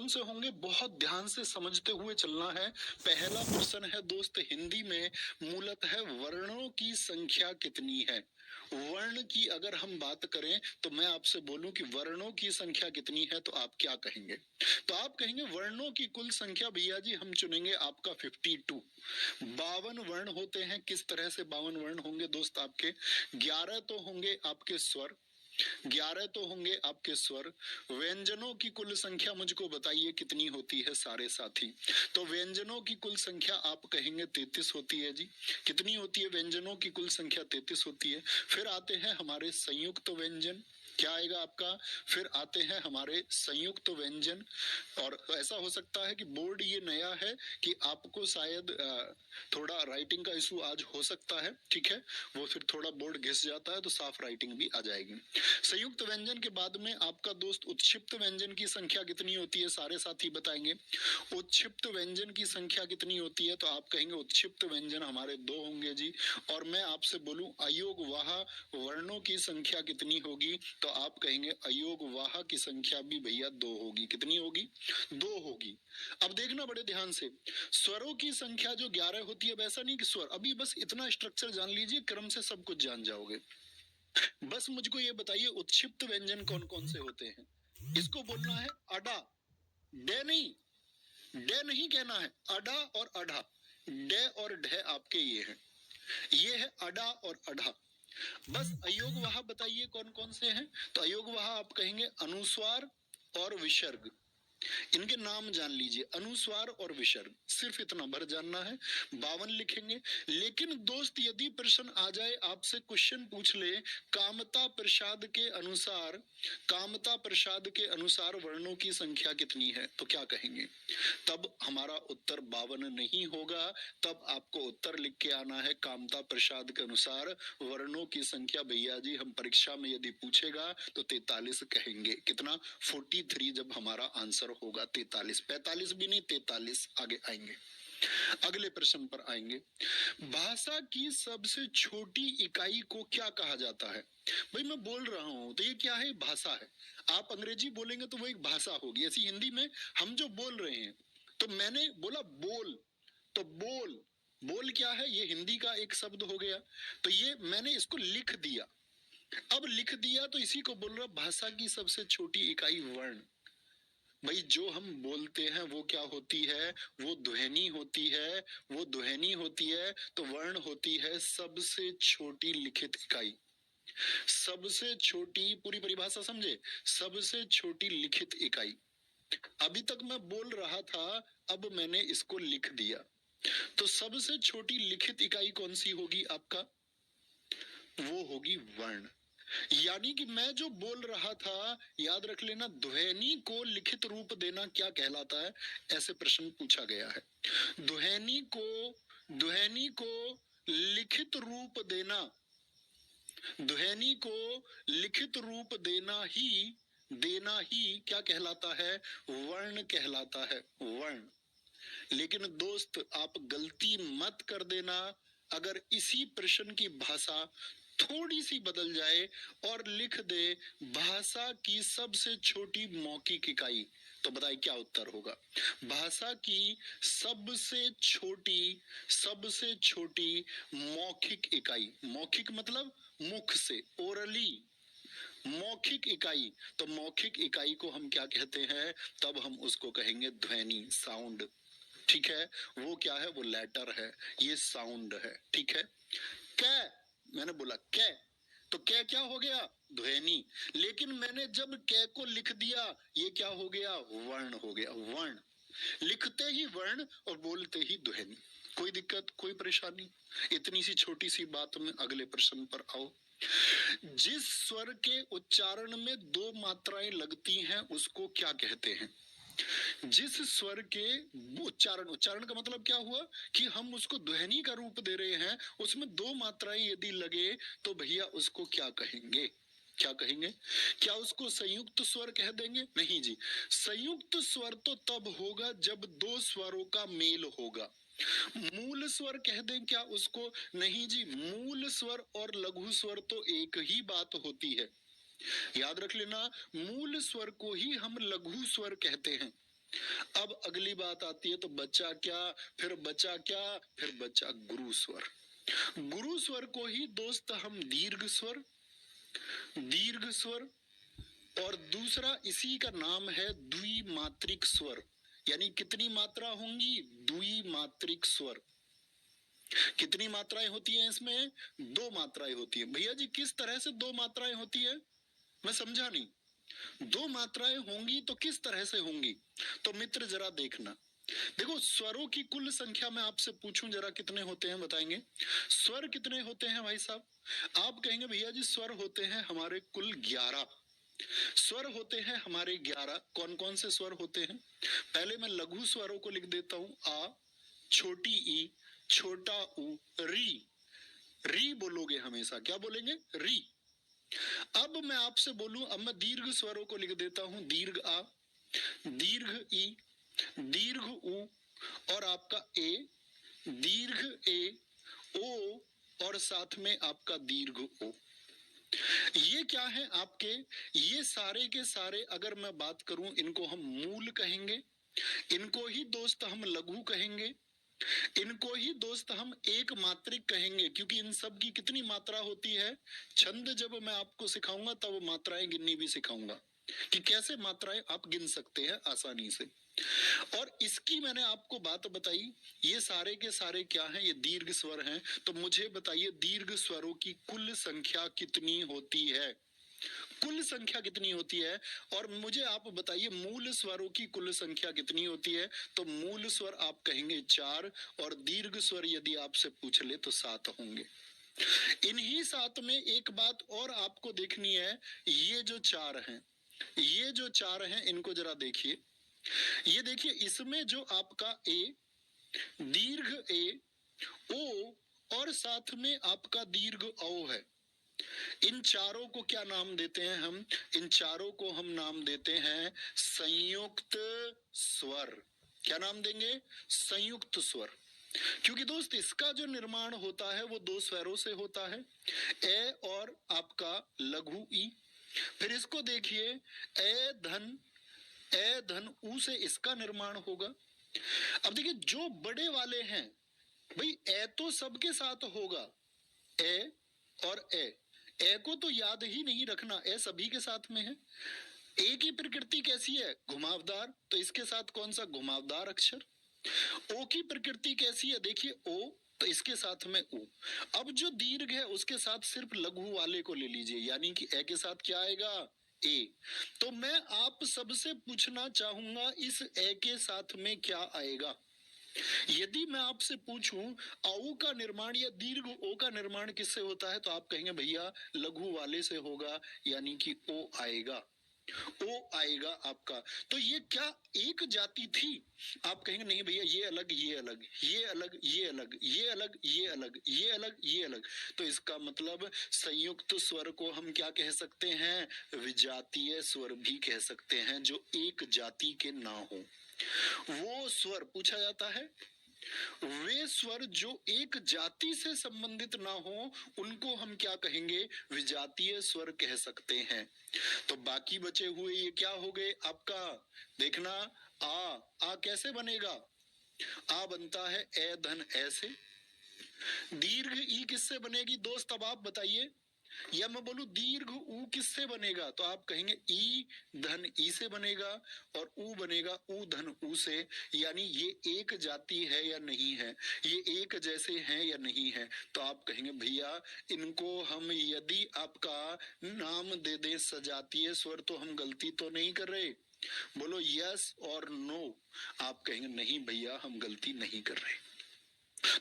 आराम से होंगे, बहुत ध्यान से समझते हुए चलना है। पहला प्रश्न है दोस्त हिंदी में, मूलतः वर्णों की संख्या कितनी है? वर्ण की अगर हम बात करें तो मैं आपसे बोलूं कि वर्णों की संख्या कितनी है, तो आप क्या कहेंगे? तो आप कहेंगे वर्णों की कुल संख्या भैया जी हम चुनेंगे आपका 52। 52 वर्ण होते हैं। किस तरह से 52 वर्ण होंगे दोस्त आपके? 11 तो होंगे आपके स्वर, 11 तो होंगे आपके स्वर। व्यंजनों की कुल संख्या मुझको बताइए कितनी होती है सारे साथी? तो व्यंजनों की कुल संख्या आप कहेंगे 33 होती है जी। कितनी होती है व्यंजनों की कुल संख्या? 33 होती है। फिर आते हैं हमारे संयुक्त व्यंजन, क्या आएगा आपका? फिर आते हैं हमारे संयुक्त व्यंजन। और ऐसा हो सकता है कि बोर्ड ये नया है कि आपको शायद थोड़ा राइटिंग का इशू आज हो सकता है, ठीक है, वो फिर थोड़ा बोर्ड घिस जाता है तो साफ राइटिंग भी आ जाएगी। संयुक्त व्यंजन के बाद में आपका दोस्त उत्क्षिप्त व्यंजन की संख्या कितनी होती है? सारे साथी बताएंगे। उत्क्षिप्त व्यंजन की संख्या कितनी होती है? तो आप कहेंगे उत्क्षिप्त व्यंजन हमारे 2 होंगे जी। और मैं आपसे बोलूं अयोगवाह वर्णों की संख्या कितनी होगी? तो आप कहेंगे अयोगवाह की संख्या भी भैया 2 होगी। कितनी होगी? 2 होगी। अब देखना बड़े ध्यान से, स्वरों की संख्या जो 11 होती है, वैसा नहीं कि स्वर, अभी बस इतना स्ट्रक्चर जान लीजिए, क्रम से सब कुछ जान जाओगे। बस मुझको ये बताइए उत्क्षिप्त व्यंजन कौन कौन से होते हैं? इसको बोलना है अडा, डे नहीं, डे नहीं कहना है, अडा और अढ़ा। डे और ढे आपके ये हैं, ये है अडा और अढ़ा। बस अयोगवाह बताइए कौन कौन से हैं? तो अयोगवाह आप कहेंगे अनुस्वार और विसर्ग। इनके नाम जान लीजिए, अनुस्वार और विसर्ग, सिर्फ इतना भर जानना है। 52 लिखेंगे। लेकिन दोस्त यदि प्रश्न आ जाए, आपसे क्वेश्चन पूछ ले कामता प्रसाद के अनुसार, कामता प्रसाद के अनुसार वर्णों की संख्या कितनी है, तो क्या कहेंगे? तब हमारा उत्तर 52 नहीं होगा। तब आपको उत्तर लिख के आना है कामता प्रसाद के अनुसार वर्णों की संख्या भैया जी हम परीक्षा में यदि पूछेगा तो 43 कहेंगे। कितना? 43 जब हमारा आंसर होगा 43, 45 भी नहीं, 43 आगे आएंगे। अगले प्रश्न पर आएंगे। भाषा की सबसे छोटी इकाई को क्या कहा जाता है? भाई मैं बोल रहा हूं तो ये क्या है? भाषा है। आप अंग्रेजी बोलेंगे तो वो एक भाषा होगी, ऐसी हिंदी में हम जो बोल रहे हैं। तो मैंने बोला बोल, तो बोल, बोल क्या है? ये हिंदी का एक शब्द हो गया। तो ये मैंने इसको लिख दिया। अब लिख दिया तो इसी को बोल रहा भाषा की सबसे छोटी इकाई वर्ण। भाई जो हम बोलते हैं वो क्या होती है? वो ध्वनि होती है। वो ध्वनि होती है तो वर्ण होती है सबसे छोटी लिखित इकाई। सबसे छोटी, पूरी परिभाषा समझे, सबसे छोटी लिखित इकाई। अभी तक मैं बोल रहा था, अब मैंने इसको लिख दिया। तो सबसे छोटी लिखित इकाई कौन सी होगी आपका? वो होगी वर्ण। यानी कि मैं जो बोल रहा था, याद रख लेना, ध्वनि को लिखित रूप देना क्या कहलाता है? ऐसे प्रश्न पूछा गया है। ध्वनि को लिखित रूप देना, ध्वनि को लिखित रूप देना ही क्या कहलाता है? वर्ण कहलाता है, वर्ण। लेकिन दोस्त आप गलती मत कर देना, अगर इसी प्रश्न की भाषा थोड़ी सी बदल जाए और लिख दे भाषा की सबसे छोटी मौखिक इकाई, तो बताइए क्या उत्तर होगा? भाषा की सबसे छोटी मौखिक इकाई, मौखिक मतलब मुख से, ओरली, मौखिक इकाई। तो मौखिक इकाई को हम क्या कहते हैं? तब हम उसको कहेंगे ध्वनि, साउंड। ठीक है, वो क्या है? वो लेटर है, ये साउंड है। ठीक है, कै, मैंने बोला कै, तो कै क्या हो गया? ध्वनि। लेकिन मैंने जब कै को लिख दिया, ये क्या हो गया? वर्ण हो गया, वर्ण। लिखते ही वर्ण और बोलते ही ध्वनि। कोई दिक्कत, कोई परेशानी? इतनी सी छोटी सी बात में अगले प्रश्न पर आओ। जिस स्वर के उच्चारण में 2 मात्राएं लगती हैं उसको क्या कहते हैं? जिस स्वर के उच्चारण, उच्चारण का मतलब क्या हुआ कि हम उसको ध्वनि का रूप दे रहे हैं, उसमें 2 मात्राएं यदि लगे तो भैया उसको क्या कहेंगे? क्या कहेंगे? क्या उसको संयुक्त स्वर कह देंगे? नहीं जी, संयुक्त स्वर तो तब होगा जब 2 स्वरों का मेल होगा। मूल स्वर कह दें क्या उसको? नहीं जी, मूल स्वर और लघु स्वर तो एक ही बात होती है। याद रख लेना, मूल स्वर को ही हम लघु स्वर कहते हैं। अब अगली बात आती है, तो बचा क्या, फिर बचा क्या, फिर बचा गुरु स्वर। गुरु स्वर को ही दोस्त हम दीर्घ स्वर, दीर्घ स्वर, और दूसरा इसी का नाम है द्विमात्रिक स्वर। यानी कितनी मात्रा होंगी, द्विमात्रिक स्वर। कितनी मात्राएं होती हैं इसमें, दो मात्राएं होती हैं। भैया जी किस तरह से दो मात्राएं होती है, मैं समझा नहीं। दो मात्राएं होंगी तो किस तरह से होंगी, तो मित्र जरा देखना। देखो स्वरों की कुल संख्या मैं आपसे पूछूं जरा कितने होते हैं, बताएंगे स्वर कितने होते हैं भाई साहब? आप कहेंगे भैया जी स्वर होते हैं हमारे कुल 11 स्वर होते हैं हमारे 11। कौन कौन से स्वर होते हैं? पहले मैं लघु स्वरों को लिख देता हूं। आ, छोटी ई, छोटा उ, री। री बोलोगे हमेशा, क्या बोलेंगे, री। अब मैं आपसे बोलूं, अब मैं दीर्घ स्वरों को लिख देता हूं। दीर्घ आ, दीर्घ ई, दीर्घ उ, और आपका ए, दीर्घ ए, ओ, और साथ में आपका दीर्घ ओ। ये क्या है आपके, ये सारे के सारे अगर मैं बात करूं, इनको हम मूल कहेंगे, इनको ही दोस्त हम लघु कहेंगे, इनको ही दोस्त हम एक मात्रिक कहेंगे, क्योंकि इन सब की कितनी मात्रा होती है। छंद जब मैं आपको सिखाऊंगा तब मात्राएं गिननी भी सिखाऊंगा कि कैसे मात्राएं आप गिन सकते हैं आसानी से। और इसकी मैंने आपको बात बताई, ये सारे के सारे क्या हैं, ये दीर्घ स्वर हैं। तो मुझे बताइए दीर्घ स्वरों की कुल संख्या कितनी होती है, कुल संख्या कितनी होती है? और मुझे आप बताइए मूल स्वरों की कुल संख्या कितनी होती है? तो मूल स्वर आप कहेंगे 4, और दीर्घ स्वर यदि आपसे पूछ ले तो 7 होंगे। इन्हीं 7 में एक बात और आपको देखनी है, ये जो 4 हैं, ये जो 4 हैं इनको जरा देखिए। ये देखिए इसमें जो आपका ए, दीर्घ ए, ओ, और साथ में आपका दीर्घ औ है, इन चारों को क्या नाम देते हैं हम? इन चारों को हम नाम देते हैं संयुक्त स्वर। क्या नाम देंगे? संयुक्त स्वर। क्योंकि दोस्त इसका जो निर्माण होता है वो दो स्वरों से होता है, ए और आपका लघु ई। फिर इसको देखिए, ए धन ऊ से इसका निर्माण होगा। अब देखिए जो बड़े वाले हैं भाई, ए तो सबके साथ होगा, ए और ए को तो याद ही नहीं रखना, ए सभी के साथ में है। ए की प्रकृति कैसी है, घुमावदार, तो इसके साथ कौन सा घुमावदार अक्षर। ओ की प्रकृति कैसी है, देखिए ओ, तो इसके साथ में ऊ। अब जो दीर्घ है उसके साथ सिर्फ लघु वाले को ले लीजिए, यानी कि ए के साथ क्या आएगा, ए। तो मैं आप सबसे पूछना चाहूंगा इस ए के साथ में क्या आएगा। यदि मैं आपसे पूछूं औ का निर्माण या दीर्घ ओ का निर्माण किससे होता है, तो आप कहेंगे भैया लघु वाले से होगा, यानी कि ओ आएगा, ओ आएगा आपका। तो ये क्या एक जाति थी? आप कहेंगे नहीं भैया ये अलग, ये अलग, ये अलग, ये अलग, ये अलग, ये अलग, ये अलग, ये अलग। तो इसका मतलब संयुक्त स्वर को हम क्या कह सकते हैं, विजातीय स्वर भी कह सकते हैं, जो एक जाति के ना हो। वो स्वर पूछा जाता है, वे स्वर जो एक जाति से संबंधित ना हो उनको हम क्या कहेंगे, विजातीय स्वर कह सकते हैं। तो बाकी बचे हुए ये क्या हो गए आपका, देखना, आ कैसे बनेगा, आ बनता है ए धन ऐसे। दीर्घ ई किससे बनेगी दोस्त, अब आप बताइए। या मैं बोलूं दीर्घ ऊ किससे बनेगा, तो आप कहेंगे ई धन ई से बनेगा, और ऊ बनेगा ऊ धन ऊ से। यानी ये एक जाति है या नहीं है, ये एक जैसे हैं या नहीं है। तो आप कहेंगे भैया इनको हम यदि आपका नाम दे दें सजातीय स्वर तो हम गलती तो नहीं कर रहे, बोलो यस और नो। आप कहेंगे नहीं भैया हम गलती नहीं कर रहे।